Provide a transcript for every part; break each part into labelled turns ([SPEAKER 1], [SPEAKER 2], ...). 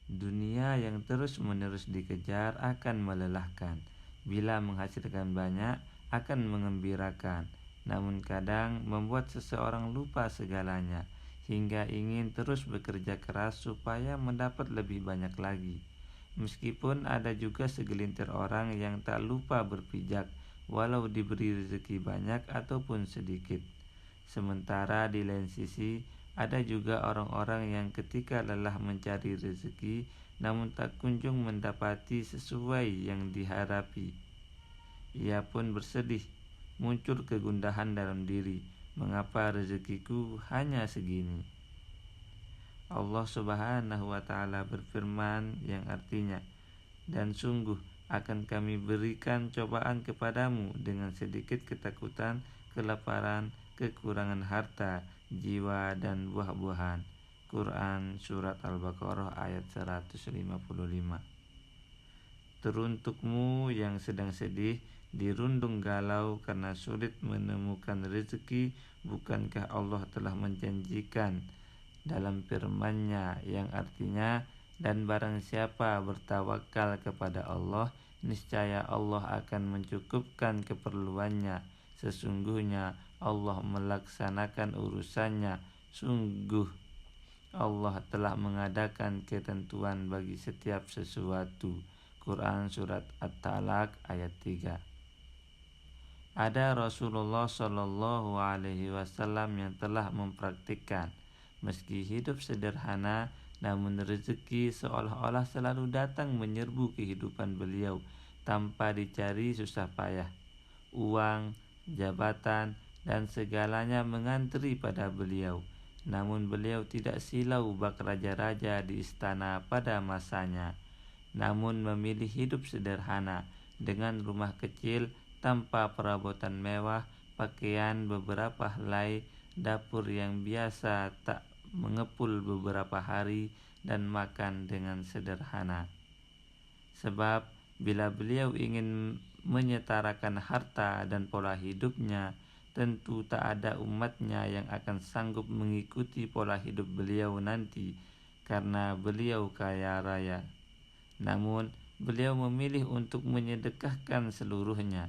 [SPEAKER 1] Dunia yang terus-menerus dikejar akan melelahkan. Bila menghasilkan banyak, akan mengembirakan. Namun kadang membuat seseorang lupa segalanya, hingga ingin terus bekerja keras supaya mendapat lebih banyak lagi. Meskipun ada juga segelintir orang yang tak lupa berpijak, walau diberi rezeki banyak ataupun sedikit. Sementara di lain sisi, ada juga orang-orang yang ketika lelah mencari rezeki, namun tak kunjung mendapati sesuai yang diharapi. Ia pun bersedih, muncul kegundahan dalam diri, mengapa rezekiku hanya segini? Allah Subhanahu wa Ta'ala berfirman yang artinya, dan sungguh akan kami berikan cobaan kepadamu dengan sedikit ketakutan, kelaparan, kekurangan harta, jiwa, dan buah-buahan. Quran Surat Al-Baqarah ayat 155. Teruntukmu yang sedang sedih, dirundung galau karena sulit menemukan rezeki, bukankah Allah telah menjanjikan dalam firman-Nya yang artinya, dan barang siapa bertawakal kepada Allah, niscaya Allah akan mencukupkan keperluannya. Sesungguhnya Allah melaksanakan urusannya. Sungguh Allah telah mengadakan ketentuan bagi setiap sesuatu. Quran Surat At-Talaq ayat 3. Ada Rasulullah Shallallahu Alaihi Wasallam yang telah mempraktikkan, meski hidup sederhana, namun rezeki seolah-olah selalu datang menyerbu kehidupan beliau tanpa dicari susah payah. Uang, jabatan, dan segalanya mengantri pada beliau. Namun beliau tidak silau bak raja-raja di istana pada masanya, namun memilih hidup sederhana dengan rumah kecil tanpa perabotan mewah, pakaian beberapa helai, dapur yang biasa tak mengepul beberapa hari, dan makan dengan sederhana. Sebab bila beliau ingin menyetarakan harta dan pola hidupnya, tentu tak ada umatnya yang akan sanggup mengikuti pola hidup beliau nanti, karena beliau kaya raya. Namun beliau memilih untuk menyedekahkan seluruhnya.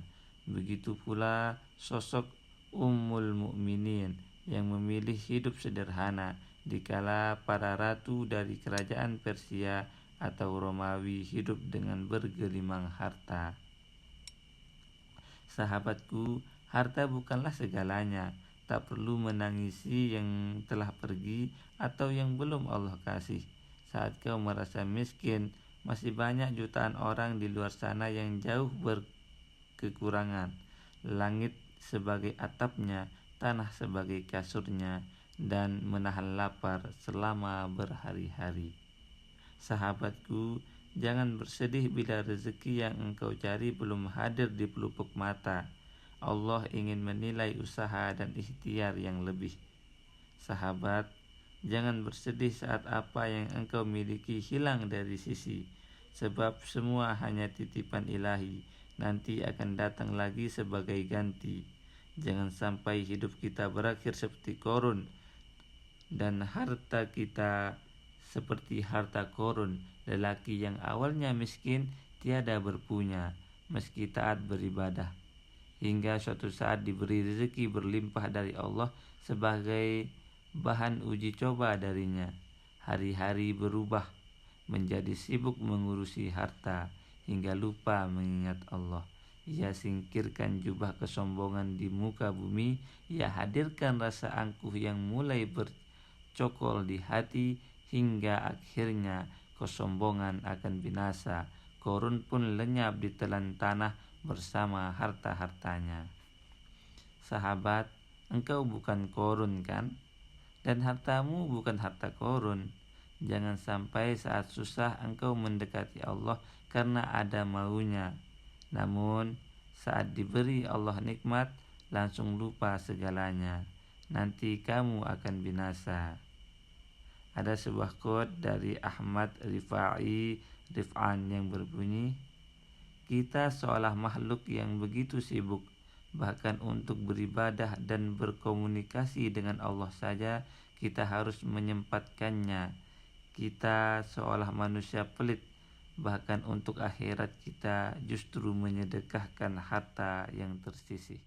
[SPEAKER 1] Begitu pula sosok Ummul Mukminin yang memilih hidup sederhana dikala para ratu dari kerajaan Persia atau Romawi hidup dengan bergelimang harta. Sahabatku, harta bukanlah segalanya. Tak perlu menangisi yang telah pergi atau yang belum Allah kasih. Saat kau merasa miskin, masih banyak jutaan orang di luar sana yang jauh berkekurangan. Langit sebagai atapnya, tanah sebagai kasurnya, dan menahan lapar selama berhari-hari. Sahabatku, jangan bersedih bila rezeki yang engkau cari belum hadir di pelupuk mata. Allah ingin menilai usaha dan ikhtiar yang lebih. Sahabat, jangan bersedih saat apa yang engkau miliki hilang dari sisi, sebab semua hanya titipan ilahi, nanti akan datang lagi sebagai ganti. Jangan sampai hidup kita berakhir seperti Qarun dan harta kita seperti harta Qarun, lelaki yang awalnya miskin tiada berpunya meski taat beribadah, hingga suatu saat diberi rezeki berlimpah dari Allah sebagai bahan uji coba darinya. Hari-hari berubah menjadi sibuk mengurusi harta hingga lupa mengingat Allah. Ia singkirkan jubah kesombongan di muka bumi. Ia hadirkan rasa angkuh yang mulai bercokol di hati, hingga akhirnya kesombongan akan binasa. Qarun pun lenyap ditelan tanah bersama harta-hartanya. Sahabat, engkau bukan Qarun kan? Dan hartamu bukan harta Qarun. Jangan sampai saat susah engkau mendekati Allah karena ada maunya, namun saat diberi Allah nikmat langsung lupa segalanya. Nanti kamu akan binasa. Ada sebuah quote dari Ahmad Rif'an yang berbunyi, kita seolah makhluk yang begitu sibuk, bahkan untuk beribadah dan berkomunikasi dengan Allah saja kita harus menyempatkannya. kita seolah manusia pelit. Bahkan untuk akhirat kita justru menyedekahkan harta yang tersisih.